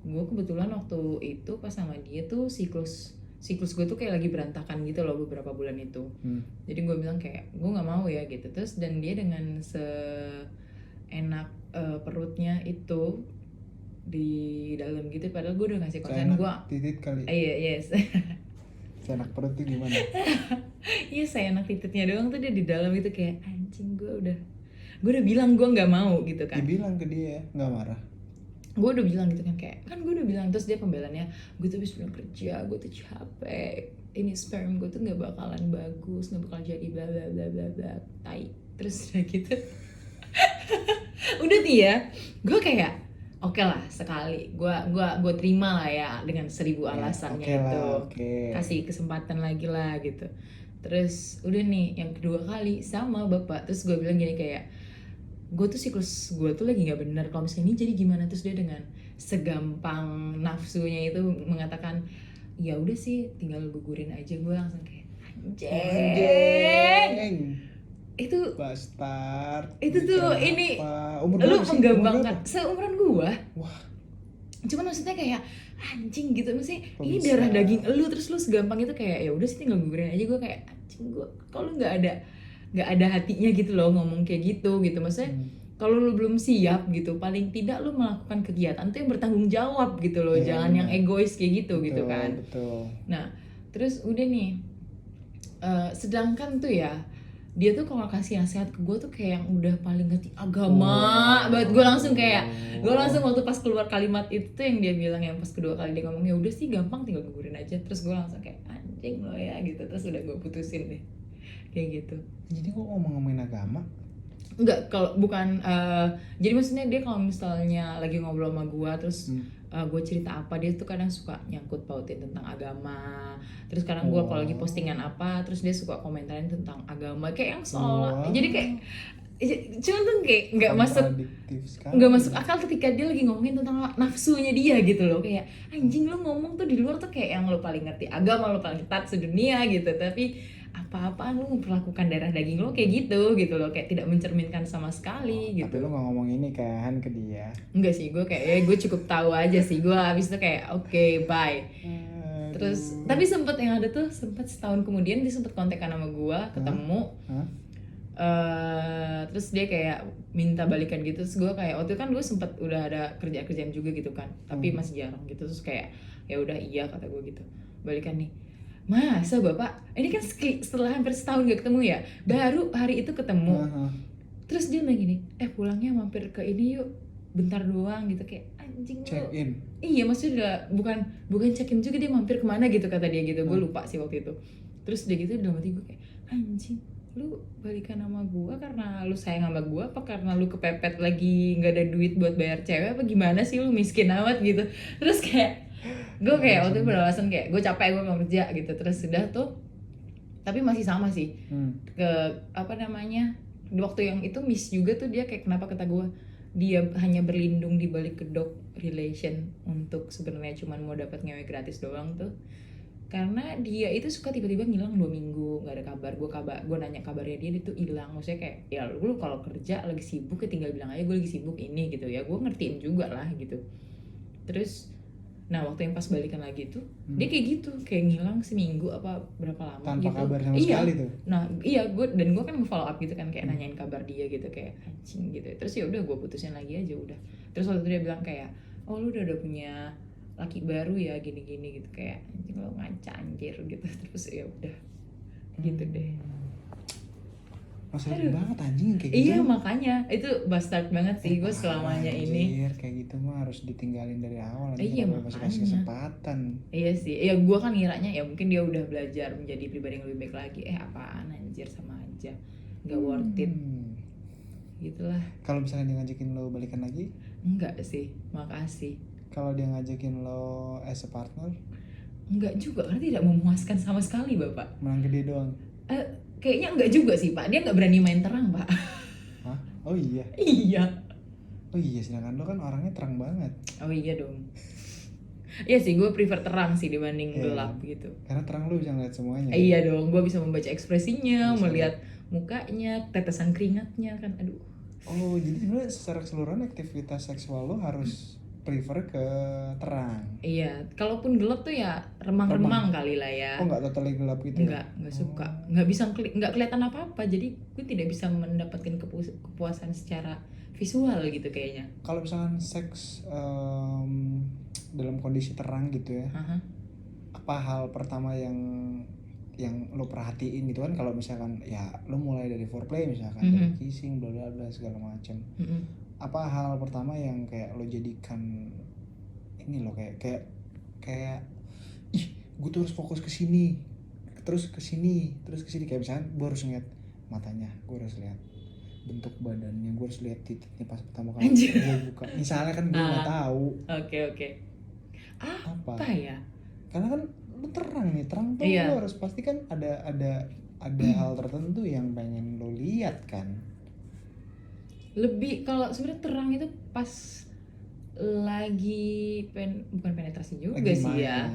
gue kebetulan waktu itu pas sama dia tuh siklus gue tuh kayak lagi berantakan gitu loh beberapa bulan itu. Jadi gue bilang kayak gue nggak mau ya gitu. Terus dan dia dengan seenak perutnya itu di dalam gitu, padahal gue udah ngasih konsen gue. Titit kali. Iya, yes. Seenak perut tuh gimana? Iya, seenak titiknya doang tuh dia di dalam itu kayak anjing, gue udah bilang gue nggak mau gitu kan. Dibilang ke dia nggak marah. Gue udah bilang gitu kan, kayak kan gue udah bilang. Terus dia pembelanya, gue tuh habis pulang kerja, gue tuh capek, ini sperm gue tuh nggak bakalan bagus, nggak bakal jadi bla bla bla bla bla, tai. Terus udah gitu udah nih ya, gue kayak oke lah sekali, gue terima lah ya dengan 1000 alasannya oke lah, itu, oke. kasih kesempatan lagi lah gitu. Terus udah nih yang kedua kali sama bapak, terus gue bilang gini kayak, gue tuh siklus gue tuh lagi nggak benar, kalau misalnya ini jadi gimana. Terus dia dengan segampang nafsunya itu mengatakan, ya udah sih tinggal gugurin aja. Gue langsung kayak anjing. Itu bastard. itu tuh Kenapa? ini Umur lu berapa sih? menggampangkan seumuran gue. Wah, Cuman maksudnya kayak anjing gitu, maksudnya kok ini bisa? darah daging lu, terus lu segampang itu kayak ya udah sih tinggal gugurin aja. Gue kayak anjing, gue kalau nggak ada hatinya gitu loh ngomong kayak gitu maksudnya. Kalau lu belum siap gitu, paling tidak lu melakukan kegiatan tuh yang bertanggung jawab gitu loh. Iya, Jangan bener. yang egois kayak gitu gitu Betul, kan. betul. Nah terus udah nih, sedangkan tuh ya dia tuh kalau kasih nasihat ke gue tuh kayak yang udah paling ngerti agama banget. Gue langsung waktu pas keluar kalimat itu tuh yang dia bilang, yang pas kedua kali dia ngomong ya udah sih gampang tinggal gugurin aja. Terus gue langsung kayak anjing lo ya gitu. Terus udah gue putusin deh kayak gitu. Jadi kok ngomongin agama? Enggak, kalau bukan jadi maksudnya dia kalau misalnya lagi ngobrol sama gue terus gue cerita apa, dia tuh kadang suka nyangkut pautin tentang agama. Terus kadang gue kalau lagi postingan apa, terus dia suka komentarin tentang agama kayak yang soal. Jadi kayak cuman tuh kayak nggak masuk akal ketika dia lagi ngomongin tentang nafsunya dia gitu loh. Kayak anjing, lu ngomong tuh di luar tuh kayak yang lu paling ngerti agama, lu paling ketat sedunia gitu, tapi apa-apaan lu memperlakukan darah daging lo kayak gitu loh, kayak tidak mencerminkan sama sekali gitu. Tapi lu gak ngomong ini kan ke dia? Enggak sih, gue kayak ya gue cukup tahu aja sih. Gue abis itu kayak oke, bye. Terus tapi sempet yang ada tuh, sempet setahun kemudian dia sempet kontekan sama gue, ketemu. Terus dia kayak minta balikan gitu. Terus gue kayak waktu itu kan gue sempet udah ada kerjaan juga gitu kan, tapi masih jarang gitu. Terus kayak ya udah iya kata gue gitu, balikan nih. Masa bapak, ini kan setelah hampir setahun gak ketemu ya, baru hari itu ketemu. Terus dia bilang gini, pulangnya mampir ke ini yuk, bentar doang gitu. Kayak anjing, check in. Iya maksudnya bukan check in juga, dia mampir kemana gitu kata dia gitu. Gue lupa sih waktu itu. Terus dia gitu dalam hati gue kayak anjing, lu balikan sama gue karena lu sayang sama gue apa karena lu kepepet lagi nggak ada duit buat bayar cewek apa gimana sih, lu miskin amat gitu. Terus kayak gue kayak waktu itu beralasan kayak gue capek, gue mau kerja gitu. Terus sudah tuh, tapi masih sama sih ke apa namanya, waktu yang itu miss juga tuh dia kayak kenapa kata gue dia hanya berlindung di balik kedok relation untuk sebenarnya cuman mau dapat ngewe gratis doang tuh, karena dia itu suka tiba-tiba ngilang 2 minggu nggak ada kabar. Gue nanya kabarnya dia tuh hilang. Maksudnya kayak ya lu kalau kerja lagi sibuk ya tinggal bilang aja gue lagi sibuk ini gitu ya, gue ngertiin juga lah gitu. Terus nah waktu yang pas balikan lagi tuh dia kayak gitu, kayak ngilang seminggu apa berapa lama tanpa gitu. kabar sama sekali tuh. Nah iya, gue kan nge-follow up gitu kan, kayak nanyain kabar dia gitu, kayak anjing gitu. Terus ya udah gue putusin lagi aja udah. Terus waktu itu dia bilang kayak, oh lu udah punya laki baru ya gini-gini gitu, kayak anjing lo ngaca anjir gitu. Terus ya udah gitu deh. Masalah banget anjing kayak gitu. Iya makanya itu bastard banget sih gue selamanya ini. Kayak gitu mah harus ditinggalin dari awal. Iya makanya. Kasih kesempatan. Iya sih, ya gue kan ngiranya ya mungkin dia udah belajar menjadi pribadi yang lebih baik lagi. Apaan anjir, sama aja, nggak worth it. Gitulah. Kalau misalnya dia ngajakin lo balikan lagi? Enggak sih, makasih. Kalau dia ngajakin lo as a partner? Enggak juga, karena tidak memuaskan sama sekali bapak. Menang gede doang? Kayaknya enggak juga sih pak, dia nggak berani main terang pak. Hah? Oh iya? Iya. Oh iya, sedangkan lo kan orangnya terang banget. Oh iya dong. Iya sih, gue prefer terang sih dibanding gelap gitu. Karena terang lo bisa ngeliat semuanya. Iya dong, gue bisa membaca ekspresinya, melihat mukanya, tetesan keringatnya kan, aduh. Oh jadi sebenarnya secara keseluruhan aktivitas seksual lo harus prefer ke terang. Iya, kalaupun gelap tuh ya remang-remang kali lah ya. Oh nggak totally gelap gitu ya? Nggak suka, nggak bisa nggak kelihatan apa-apa, jadi gue tidak bisa mendapatkan kepuasan secara visual gitu kayaknya. Kalau misalkan seks dalam kondisi terang gitu ya, Aha. apa hal pertama yang lo perhatiin gitu kan? Kalau misalkan ya lo mulai dari foreplay misalkan, dari kissing, bla bla bla segala macam. Apa hal pertama yang kayak lo jadikan ini lo kayak ih gue tuh harus fokus ke sini, terus ke sini kayak misalkan gue harus ngeliat matanya, gue harus lihat bentuk badannya, gue harus lihat titiknya pas pertama kali gue buka misalnya kan gue nggak tahu. Oke. Apa ya? Karena kan lu terang tuh Iya. lo harus pasti kan ada hal tertentu yang pengen lo lihat kan. Lebih kalau sebenarnya terang itu pas lagi bukan penetrasi juga lagi sih main. Ya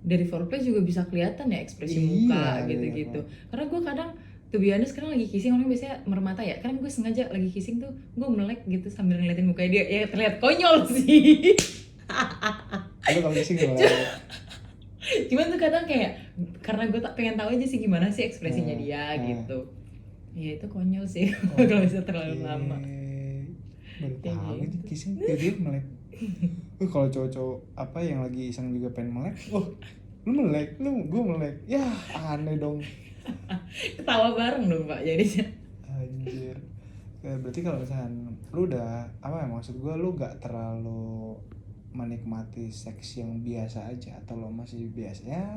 dari foreplay juga bisa kelihatan ya ekspresi muka gitu-gitu. Karena gue kadang tuh biasanya sekarang lagi kissing orang biasanya mermata ya. Karena gue sengaja lagi kissing tuh gue melek gitu sambil ngeliatin mukanya dia. Ya terlihat konyol sih. Lu kalau kissing gimana? Cuman tuh kadang kayak karena gue tak pengen tahu aja sih gimana sih ekspresinya dia gitu. Ya itu konyol sih kalau bisa terlalu lama. Baru tahu gitu. Kissing dia melek. Kalau cowok-cowok apa yang lagi iseng juga pengen melek, lu melek, gue melek, ya aneh dong. Ketawa bareng dong pak jadinya. Anjir. Berarti kalau misalkan lu udah apa ya, maksud gue lu gak terlalu menikmati seks yang biasa aja, atau lo masih biasa ya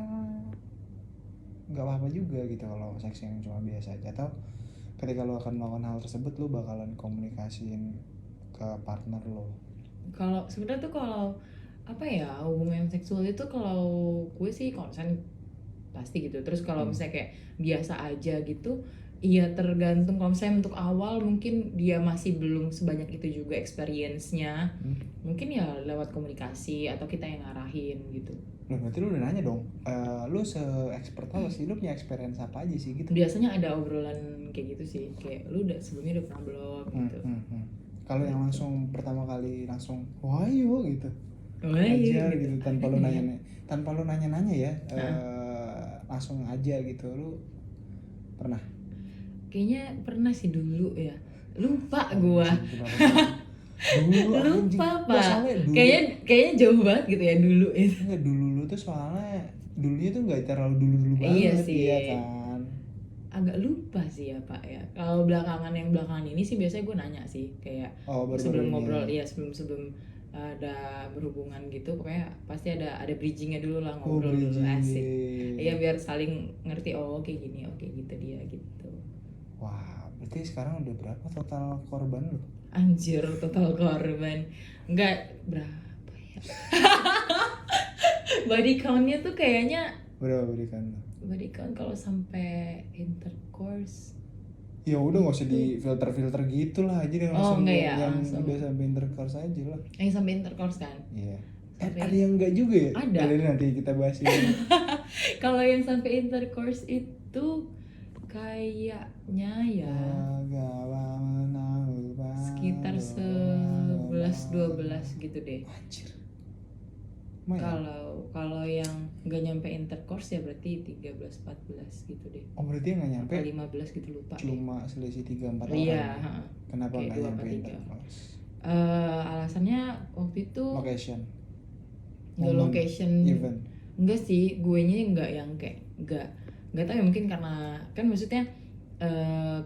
gak apa-apa juga gitu kalau seks yang cuma biasa aja, atau ketika lo akan melakukan hal tersebut lo bakalan komunikasiin ke partner lo? Kalau sebenarnya tuh kalau apa ya hubungan seksual itu kalau gue sih konsen pasti gitu. Terus kalau misalnya kayak biasa aja gitu, iya tergantung. Kalau misalnya untuk awal mungkin dia masih belum sebanyak itu juga experience-nya, mungkin ya lewat komunikasi atau kita yang ngarahin gitu. Loh, berarti lu udah nanya dong, lu se-expert apa sih, lu punya experience apa aja sih gitu? Biasanya ada obrolan kayak gitu sih, kayak lu sebelumnya udah pernah belum gitu. Kalau yang langsung pertama kali langsung wahyu gitu, aja gitu tanpa lu nanya ya, langsung aja gitu, lu pernah? Kayaknya pernah sih dulu ya, lupa gua. Dulu lupa pak, kayaknya jauh banget gitu ya dulu itu. Enggak, dulu tuh soalnya dulunya tuh nggak terlalu dulu banget. Iya sih, iya kan. Agak lupa sih ya pak ya. Kalau belakangan ini sih biasanya gue nanya sih kayak sebelum ngobrol ya, sebelum ada berhubungan gitu, pokoknya pasti ada bridgingnya dulu lah, ngobrol dulu asik. Iya biar saling ngerti, kayak gini, oke gitu dia gitu. Wah, berarti sekarang udah berapa total korban lu? Anjir, total korban enggak berapa ya. Body count-nya tuh kayaknya berapa body count? Body count kalau sampai intercourse ya udah nggak usah di filter gitu lah aja deh, langsung yang udah sampai intercourse aja lah. Yang sampai intercourse kan? Iya. Ada yang enggak juga ya? Ada. Nanti kita bahas ini. Kalau yang sampai intercourse itu kayaknya ya sekitar 11-12 gitu deh. Anjir. Kalau yang nggak nyampe intercourse ya berarti 13-14 gitu deh. Oh berarti nggak nyampe? 15 gitu lupa. Cuma selisih 3-4 orang. Iya. Kenapa nggak nyampe intercourse? Alasannya waktu itu location. Nggak location. Event. Enggak sih, gue nya nggak yang kayak nggak tahu ya, mungkin karena kan maksudnya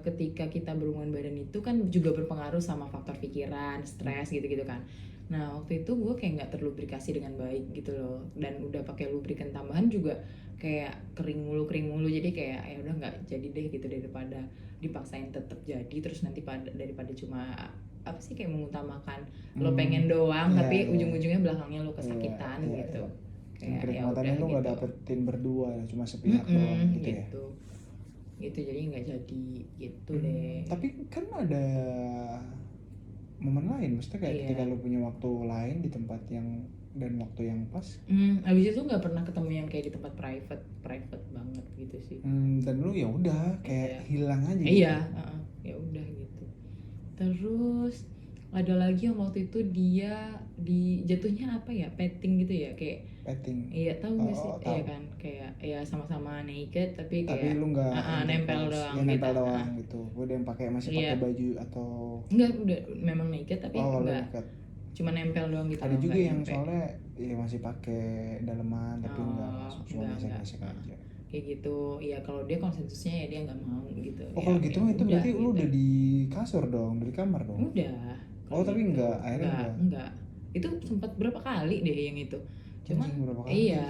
ketika kita berhubungan badan itu kan juga berpengaruh sama faktor pikiran, stres gitu-gitu kan. Nah waktu itu gue kayak nggak terlubrikasi dengan baik gitu loh, dan udah pakai lubrikan tambahan juga kayak kering mulu, jadi kayak ya udah nggak jadi deh gitu, daripada dipaksain tetap jadi terus nanti daripada cuma apa sih kayak mengutamakan lo pengen doang tapi ujung-ujungnya belakangnya lo kesakitan gitu. Kayak kenikmatannya lo nggak dapetin berdua, cuma sepihak doang gitu ya. Gitu jadi nggak jadi gitu deh. Tapi kan ada momen lain, maksudnya kayak ketika lo punya waktu lain di tempat yang dan waktu yang pas. Abis itu nggak pernah ketemu yang kayak di tempat private banget gitu sih. Dan lo ya udah kayak hilang aja. Iya, ya udah gitu. Terus ada lagi yang waktu itu dia di jatuhnya apa ya, petting gitu ya, kayak petting. iya tahu nggak sih, Oh, iya tahu. kan, kayak ya sama-sama naked tapi Tapi kayak lu nggak nempel intercourse, doang ya gitu. nempel doang gitu. Udah yang pakai masih pakai Iya, baju atau enggak, udah memang naked tapi oh lu enggak, naked. cuma nempel doang gitu Ada loh, juga nggak yang nyampe. soalnya ya masih pakai daleman tapi nggak Oh, langsung cuma enggak. gesek-gesek aja. Kayak gitu. Ya kalau dia konsensusnya ya dia nggak mau gitu. Oh Ya kalau oke, gitu mah itu udah berarti lu gitu. udah di kasur dong, udah di kamar dong. Udah. Oh Kalau tapi gitu. enggak, akhirnya Enggak. Itu sempat berapa kali deh yang itu. Cuman anjing berapa kali? iya.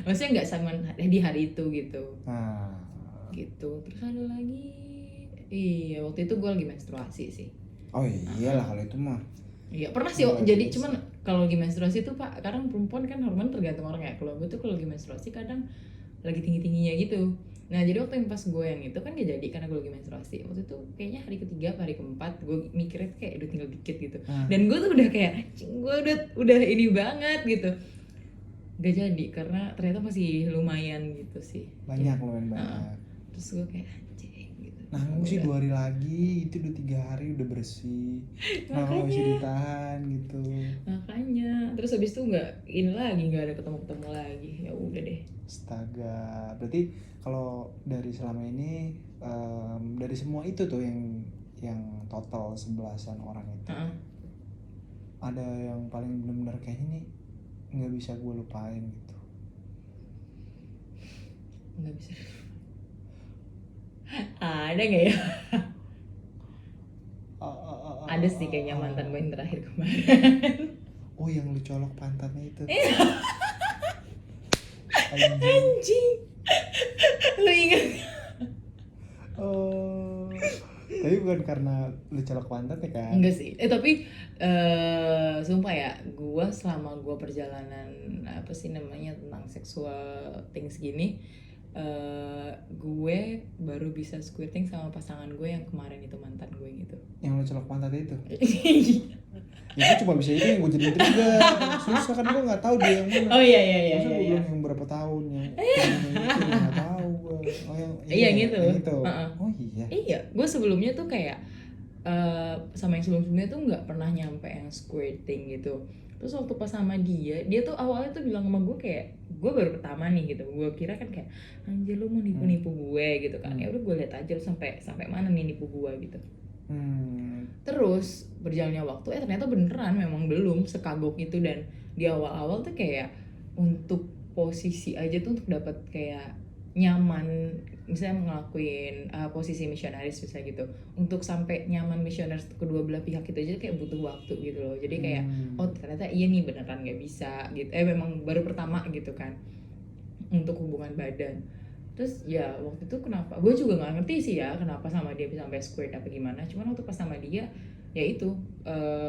Maksudnya nggak sama di hari itu gitu. Nah, Gitu. Terus ada lagi, iya waktu itu gue lagi menstruasi sih. oh iyalah kalau itu mah. Iya pernah sih. Luar Jadi biasa. cuman kalau lagi menstruasi tuh Pak, kadang perempuan kan hormon tergantung orang ya. Kalau gue tuh kalau lagi menstruasi kadang lagi tinggi-tingginya gitu. Nah jadi waktu yang pas gue yang itu kan gak jadi karena gue lagi menstruasi. Waktu itu kayaknya hari ketiga apa hari keempat gue mikirnya tuh kayak udah tinggal dikit gitu. Dan gue tuh udah kayak gue udah ini banget gitu. Gak jadi karena ternyata masih lumayan gitu sih. Banyak Ya. lumayan banyak. Terus gue kayak anjing gitu. Nanggung sih Udah. 2 hari lagi, itu udah 3 hari udah bersih. Nah kalau bisa Makanya. ditahan gitu. Makanya terus habis itu nggak ini lagi, nggak ada ketemu lagi, ya udah deh. Astaga, berarti kalau dari selama ini dari semua itu tuh yang total 11-an orang itu, ada yang paling benar-benar kayaknya nih nggak bisa gue lupain gitu. Nggak bisa. Ada nggak ya? Ada sih kayaknya mantan gue yang terakhir kemarin. Oh yang lu colok pantatnya itu. Anjing. Lu ingat? Oh, tapi bukan karena lu colok pantat ya kan? Enggak sih. Tapi sumpah ya, gue selama gue perjalanan apa sih namanya tentang seksual things gini, gue baru bisa squirting sama pasangan gue yang kemarin itu mantan gue gitu. Yang lu colok pantatnya itu? Ya gue cuma bisa itu yang gue jadi trigger. Susah kan gue nggak tahu dia yang mana. Oh iya. Masa gue bilang yang berapa tahun yang itu nggak tahu gue. Oh yang Iya gitu. yang itu. Uh-uh. Oh iya. Iya, gue sebelumnya tuh kayak sama yang sebelumnya tuh nggak pernah nyampe yang squirting gitu. Terus waktu pas sama dia tuh awalnya tuh bilang sama gue kayak gue baru pertama nih gitu. Gue kira kan kayak anjir lu mau nipu gue gitu kan. Ya udah gue lihat aja lu sampai mana nih nipu gue gitu. Terus berjalannya waktu ternyata beneran memang belum sekagok itu, dan di awal-awal tuh kayak untuk posisi aja tuh untuk dapat kayak nyaman, misalnya ngelakuin posisi misionaris bisa gitu, untuk sampai nyaman misionaris kedua belah pihak itu aja kayak butuh waktu gitu loh. Jadi kayak oh ternyata iya nih beneran nggak bisa gitu, memang baru pertama gitu kan untuk hubungan badan. Terus ya waktu itu kenapa gue juga nggak ngerti sih ya kenapa sama dia bisa sampai squirt apa gimana, cuman waktu pas sama dia ya itu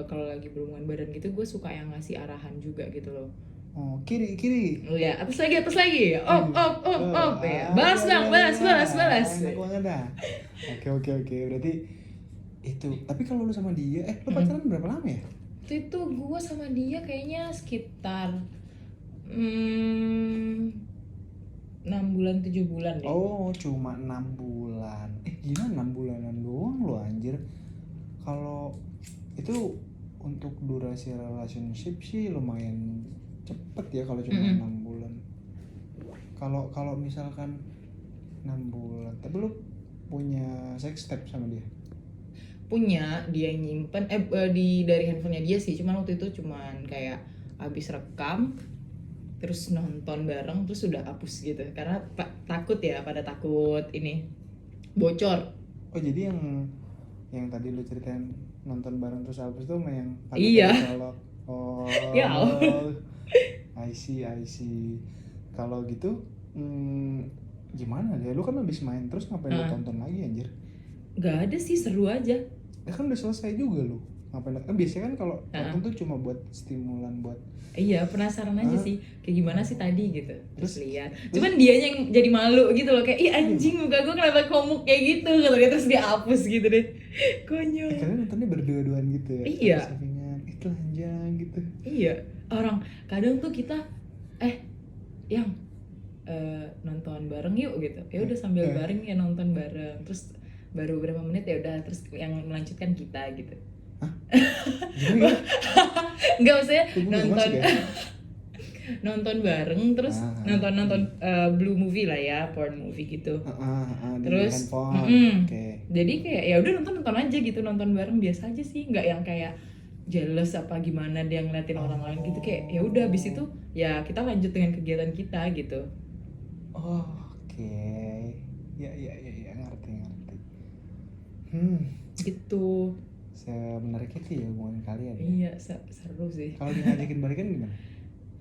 kalau lagi berhubungan badan gitu gue suka yang ngasih arahan juga gitu loh. Oh kiri Ya atas lagi op ya balas enak balas. banget dah. Oke berarti itu. Tapi kalau lu sama dia lu pacaran berapa lama ya? Itu gue sama dia kayaknya sekitar 6 bulan 7 bulan deh. Oh cuma 6 bulan. Gimana 6 bulanan doang lo anjir. Kalau itu untuk durasi relationship sih lumayan cepet ya kalau cuma 6 bulan. Kalau misalkan 6 bulan, tapi lu punya sex tape sama dia? Punya, dia yang nyimpen dari handphonenya dia sih, cuman waktu itu cuman kayak abis rekam terus nonton bareng terus udah hapus gitu karena takut ya, pada takut ini bocor. Oh jadi yang tadi lu ceritain nonton bareng terus hapus tuh yang Iya. colok. Oh Ya I see. Kalau gitu gimana ya, lu kan habis main terus ngapain lu tonton lagi anjir? Gak ada sih, seru aja. Ya kan udah selesai juga lu, ngapain? Biasanya kan kalau tonton tuh cuma buat stimulan buat. Iya, penasaran aja sih kayak gimana sih tadi gitu. Terus lihat. Cuman dianya yang jadi malu gitu loh, kayak ih anjing muka gue kenapa komuk kayak gitu gitu. Terus dia hapus gitu deh. Konyol. Kalian nontonnya berdua-duaan gitu ya? Iya. Telanjang gitu. Iya. Orang kadang tuh kita yang nonton bareng yuk gitu. Ya udah sambil bareng ya nonton bareng. Terus baru berapa menit ya udah terus yang melanjutkan kita gitu. Gimana? Enggak, maksudnya Kok gue belum nonton masuk ya? nonton bareng terus nonton blue movie lah ya, porn movie gitu. Di Terus handphone. Oke. jadi kayak ya udah nonton aja gitu, nonton bareng biasa aja sih, nggak yang kayak jealous apa gimana dia ngeliatin orang lain gitu. Kayak ya udah habis itu ya kita lanjut dengan kegiatan kita gitu. Oke. Ya, ngerti. Gitu. Semenarik itu ya hubungan kalian ya? Iya, seru sih. Kalau ngajakin balikan gimana?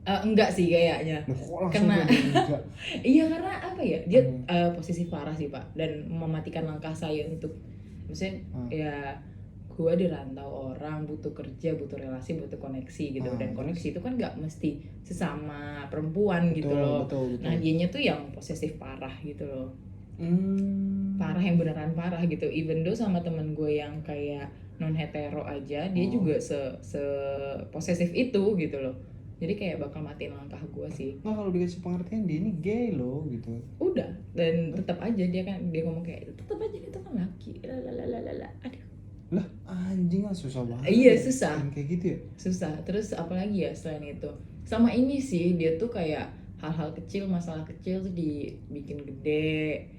Enggak sih kayaknya. Loh, kok langsung Karena enggak? iya, karena apa ya, dia posesif parah sih Pak, dan mematikan langkah saya untuk maksudnya ya gue di rantau orang, butuh kerja, butuh relasi, butuh koneksi gitu. Dan koneksi itu kan nggak mesti sesama perempuan gitu loh. Betul. Nah dianya tuh yang posesif parah gitu loh. Parah, yang beneran parah gitu. Even though sama temen gue yang kayak non hetero aja, dia juga se posesif itu gitu loh. Jadi kayak bakal matiin langkah gue sih. Nah, kalau dikasih pengertian dia ini gay loh gitu. Udah, dan tetap aja dia ngomong kayak tetap aja itu kan laki. Lalalala. Aduh. Lah, anjing lah, susah banget. Iya, ya, susah. kayak gitu ya. Susah. Terus apalagi ya selain itu? Sama ini sih, dia tuh kayak hal-hal kecil, masalah kecil tuh dibikin gede.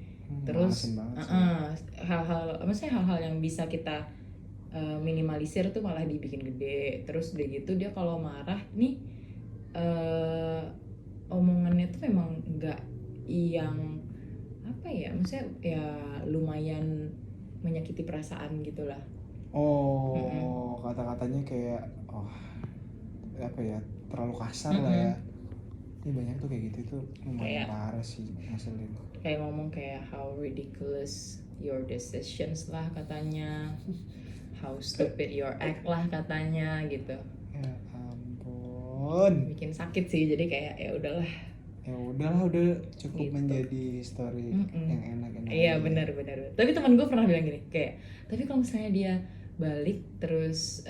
Terus hal-hal yang bisa kita minimalisir tuh malah dibikin gede. Terus udah gitu dia kalau marah nih omongannya tuh memang nggak yang apa ya, maksudnya ya lumayan menyakiti perasaan gitulah. Kata-katanya kayak apa ya, terlalu kasar lah ya. Ini banyak tuh kayak gitu tuh, lumayan parah sih, ngeselin. Kayak ngomong kayak how ridiculous your decisions lah katanya, how stupid your act lah katanya gitu. Ya ampun, bikin sakit sih. Jadi kayak ya udahlah udah cukup gitu. Menjadi story yang enak. Iya benar. Tapi teman gue pernah bilang gini kayak, tapi kalau misalnya dia balik terus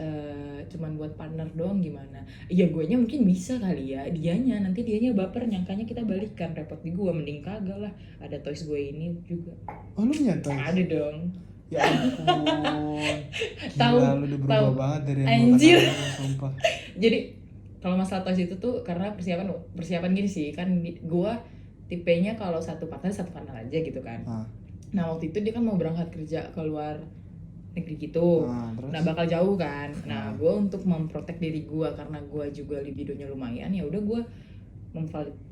cuman buat partner doang gimana? Iya, guenya mungkin bisa kali ya, dianya baper nyangkanya kita balikan, repot di gue. Mending kagak lah, ada toys gue ini juga. Oh, lu punya toys? Ada dong. Ya ampun. Tahu lu udah berubah banget dari anjir. Sumpah. Jadi kalau masalah toys itu tuh karena persiapan gini sih kan, gue tipenya kalau satu partner aja gitu kan. Nah waktu itu dia kan mau berangkat kerja ke luar negeri gitu. Nah bakal jauh kan. Nah gue untuk memprotek diri gue, karena gue juga libidonya lumayan, ya udah gue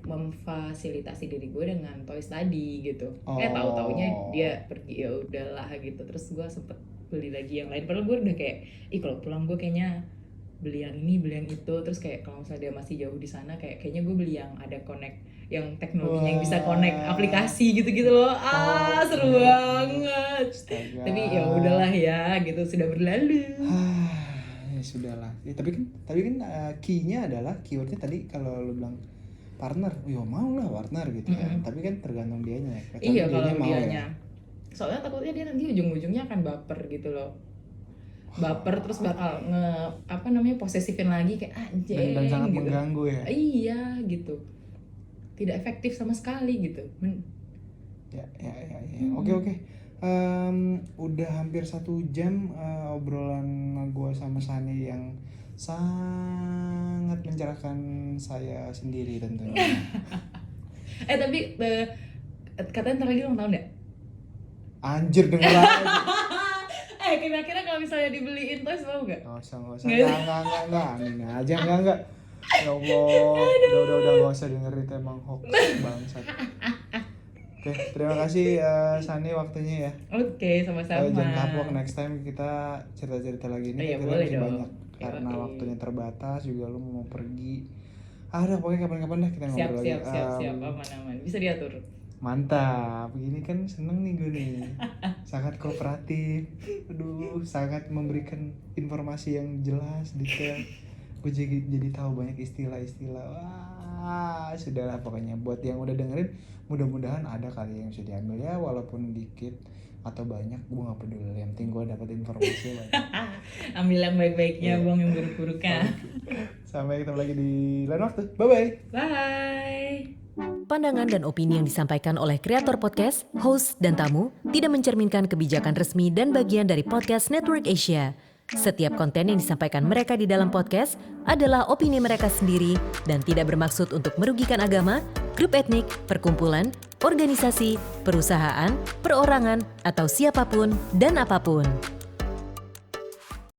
memfasilitasi diri gue dengan toys tadi gitu. Tahu-taunya dia pergi, ya udahlah gitu. Terus gue sempet beli lagi yang lain, padahal gue udah kayak kalau pulang gue kayaknya beli yang ini, beli yang itu. Terus kayak kalau misalnya dia masih jauh di sana, kayaknya gue beli yang ada connect, yang teknologinya yang bisa connect aplikasi gitu loh. Seru banget. Astaga. Tapi ya udahlah ya gitu, sudah berlalu. Ya sudahlah. Ya, tapi kan key-nya adalah, keywordnya tadi kalau lu bilang partner, yo mau lah partner gitu kan. Tapi kan tergantung dianya. Iya, kalau dianya. Soalnya takutnya dia nanti ujung-ujungnya akan baper gitu loh. Baper terus bakal posesifin lagi kayak anjing dan sangat gitu. Mengganggu ya. Iya gitu, tidak efektif sama sekali gitu. Ya. Oke. Udah hampir 1 jam obrolan gue sama Sani yang sangat mencerahkan saya sendiri tentunya. Tapi katanya ntar lagi ulang tahun ya? Anjir, denger aja. Kira-kira kalau misalnya dibeliin toys mau gak? Nggak usah. Enggak. Amin aja, enggak. Ya Allah, udah gak usah dengerin, emang hoax bangsat. Oke, terima kasih Sani waktunya ya. Oke, sama-sama. Jangan kapok, next time kita cerita-cerita lagi. Ini kita masih banyak karena waktunya terbatas, juga lu mau pergi. Pokoknya kapan-kapan dah kita ngobrol lagi. Siap, aman. Bisa diatur. Mantap, begini kan seneng nih gue nih. Sangat kooperatif. Aduh, sangat memberikan informasi yang jelas, detail. Gue jadi tahu banyak istilah-istilah. Wah, sudahlah pokoknya. Buat yang udah dengerin, mudah-mudahan ada kali yang bisa diambil ya, walaupun dikit atau banyak, gue gak peduli. Yang penting gue dapat informasi banyak. Ambil yang baik-baiknya, buang yang buruk-buruknya. Sampai ketemu lagi di lain waktu. Bye-bye. Bye. Pandangan dan opini yang disampaikan oleh kreator podcast, host, dan tamu tidak mencerminkan kebijakan resmi dan bagian dari Podcast Network Asia. Setiap konten yang disampaikan mereka di dalam podcast adalah opini mereka sendiri dan tidak bermaksud untuk merugikan agama, grup etnik, perkumpulan, organisasi, perusahaan, perorangan, atau siapapun dan apapun.